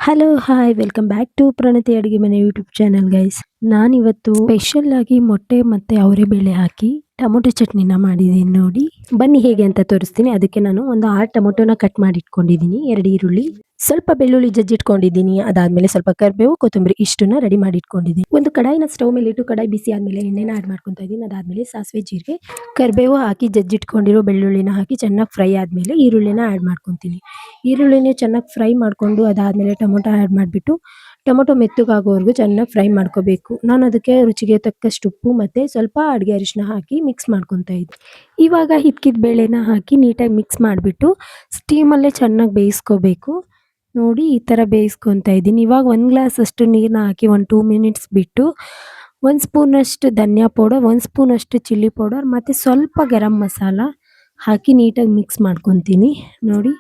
Hello hi welcome back to Pranati ಅಡುಗೆ ಮನೆ YouTube channel guys. ನಾನಿವತ್ತು ಸ್ಪೆಷಲ್ ಆಗಿ ಮೊಟ್ಟೆ ಮತ್ತೆ ಅವರೆಬೇಳೆ ಹಾಕಿ ಟೊಮೊಟೊ ಚಟ್ನಿನ ಮಾಡಿದ್ದೀನಿ ನೋಡಿ. ಬನ್ನಿ ಹೇಗೆ ಅಂತ ತೋರಿಸ್ತೀನಿ. ಅದಕ್ಕೆ ನಾನು ಒಂದು 6 ಟೊಮೊಟೊನ ಕಟ್ ಮಾಡಿ ಇಟ್ಕೊಂಡಿದ್ದೀನಿ, 2 ಈರುಳ್ಳಿ, ಸ್ವಲ್ಪ ಬೆಳ್ಳುಳ್ಳಿ ಜಜ್ಜಿಟ್ಕೊಂಡಿದ್ದೀನಿ. ಅದಾದ್ಮೇಲೆ ಸ್ವಲ್ಪ ಕರಿಬೇವು, ಕೊತ್ತಂಬರಿ ಇಷ್ಟನ್ನ ರೆಡಿ ಮಾಡಿ ಇಟ್ಕೊಂಡಿದ್ದೀನಿ. ಒಂದು ಕಡಾಯಿನ ಸ್ಟವ್ ಮೇಲೆ ಇಟ್ಟು ಕಡಾಯಿ ಬಿಸಿ ಆದ್ಮೇಲೆ ಎಣ್ಣೆನ ಆಡ್ ಮಾಡ್ಕೊತಾ ಇದ್ದೀನಿ. ಅದಾದ್ಮೇಲೆ ಸಾಸಿವೆ, ಜೀರಿಗೆ, ಕರಿಬೇವು ಹಾಕಿ ಜಜ್ಜಿಟ್ಕೊಂಡಿರೋ ಬೆಳ್ಳುಳ್ಳಿನ ಹಾಕಿ ಚೆನ್ನಾಗಿ ಫ್ರೈ ಆದ್ಮೇಲೆ ಈರುಳ್ಳಿನ ಆಡ್ ಮಾಡ್ಕೊತೀನಿ. ಈರುಳ್ಳಿನ ಚೆನ್ನಾಗಿ ಫ್ರೈ ಮಾಡ್ಕೊಂಡು ಅದಾದ್ಮೇಲೆ ಟೊಮೊಟೊ ಆಡ್ ಮಾಡಿಬಿಟ್ಟು ಟೊಮೊಟೊ ಮೆತ್ತಗಾಗೋವರೆಗೂ ಚೆನ್ನಾಗಿ ಫ್ರೈ ಮಾಡ್ಕೋಬೇಕು. ನಾನು ಅದಕ್ಕೆ ರುಚಿಗೆ ತಕ್ಕಷ್ಟು ಉಪ್ಪು ಮತ್ತು ಸ್ವಲ್ಪ ಅಡುಗೆ ಅರಿಶಿನ ಹಾಕಿ ಮಿಕ್ಸ್ ಮಾಡ್ಕೊತಾ ಇದ್ದೆ. ಇವಾಗ ಹಿಚ್ಕಿದ ಬೇಳೆನ ಹಾಕಿ ನೀಟಾಗಿ ಮಿಕ್ಸ್ ಮಾಡಿಬಿಟ್ಟು ಸ್ಟೀಮಲ್ಲೇ ಚೆನ್ನಾಗಿ ಬೇಯಿಸ್ಕೋಬೇಕು. ನೋಡಿ ಈ ಥರ ಬೇಯಿಸ್ಕೊತಾ ಇದ್ದೀನಿ. ಇವಾಗ 1 ಗ್ಲಾಸ್ ಅಷ್ಟು ನೀರನ್ನ ಹಾಕಿ ಒಂದು 2 ಮಿನಿಟ್ಸ್ ಬಿಟ್ಟು 1 ಸ್ಪೂನಷ್ಟು ಧನಿಯಾ ಪೌಡರ್, 1 ಸ್ಪೂನಷ್ಟು ಚಿಲ್ಲಿ ಪೌಡರ್ ಮತ್ತು ಸ್ವಲ್ಪ ಗರಂ ಮಸಾಲ ಹಾಕಿ ನೀಟಾಗಿ ಮಿಕ್ಸ್ ಮಾಡ್ಕೊತೀನಿ. ನೋಡಿ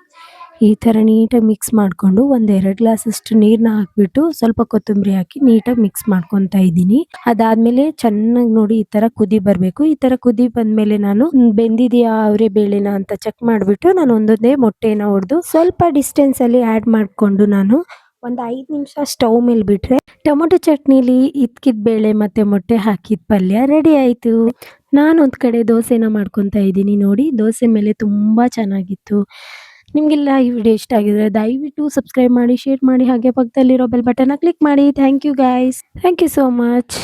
ಈ ಥರ ನೀಟಾಗಿ ಮಿಕ್ಸ್ ಮಾಡಿಕೊಂಡು 1-2 ಗ್ಲಾಸಷ್ಟು ನೀರನ್ನ ಹಾಕಿಬಿಟ್ಟು ಸ್ವಲ್ಪ ಕೊತ್ತಂಬರಿ ಹಾಕಿ ನೀಟಾಗಿ ಮಿಕ್ಸ್ ಮಾಡ್ಕೊತಾ ಇದ್ದೀನಿ. ಅದಾದಮೇಲೆ ಚೆನ್ನಾಗಿ ನೋಡಿ ಈ ಥರ ಕುದಿ ಬರಬೇಕು. ಈ ಥರ ಕುದಿ ಬಂದಮೇಲೆ ನಾನು ಬೆಂದಿದೆಯಾ ಅವರೆಬೇಳೆನ ಅಂತ ಚೆಕ್ ಮಾಡಿಬಿಟ್ಟು ನಾನು ಒಂದೊಂದೇ ಮೊಟ್ಟೆನ ಒಡೆದು ಸ್ವಲ್ಪ ಡಿಸ್ಟೆನ್ಸಲ್ಲಿ ಆ್ಯಡ್ ಮಾಡಿಕೊಂಡು ನಾನು ಒಂದು 5 ನಿಮಿಷ ಸ್ಟವ್ ಮೇಲೆ ಬಿಟ್ಟರೆ ಟೊಮೊಟೊ ಚಟ್ನಿಲಿ ಇದ್ಕಿದ ಬೇಳೆ ಮತ್ತು ಮೊಟ್ಟೆ ಹಾಕಿದ ಪಲ್ಯ ರೆಡಿ ಆಯಿತು. ನಾನೊಂದು ಕಡೆ ದೋಸೆನ ಮಾಡ್ಕೊತಾ ಇದ್ದೀನಿ ನೋಡಿ. ದೋಸೆ ಮೇಲೆ ತುಂಬ ಚೆನ್ನಾಗಿತ್ತು. ನಿಮಗೆಲ್ಲ ಈ ವಿಡಿಯೋ ಇಷ್ಟ ಆಗಿದ್ರೆ ದಯವಿಟ್ಟು ಸಬ್ಸ್ಕ್ರೈಬ್ ಮಾಡಿ, ಶೇರ್ ಮಾಡಿ, ಹಾಗೆ ಪಕ್ಕದಲ್ಲಿರೋ ಬೆಲ್ ಬಟನ್ನ ಕ್ಲಿಕ್ ಮಾಡಿ. Thank you guys. Thank you so much.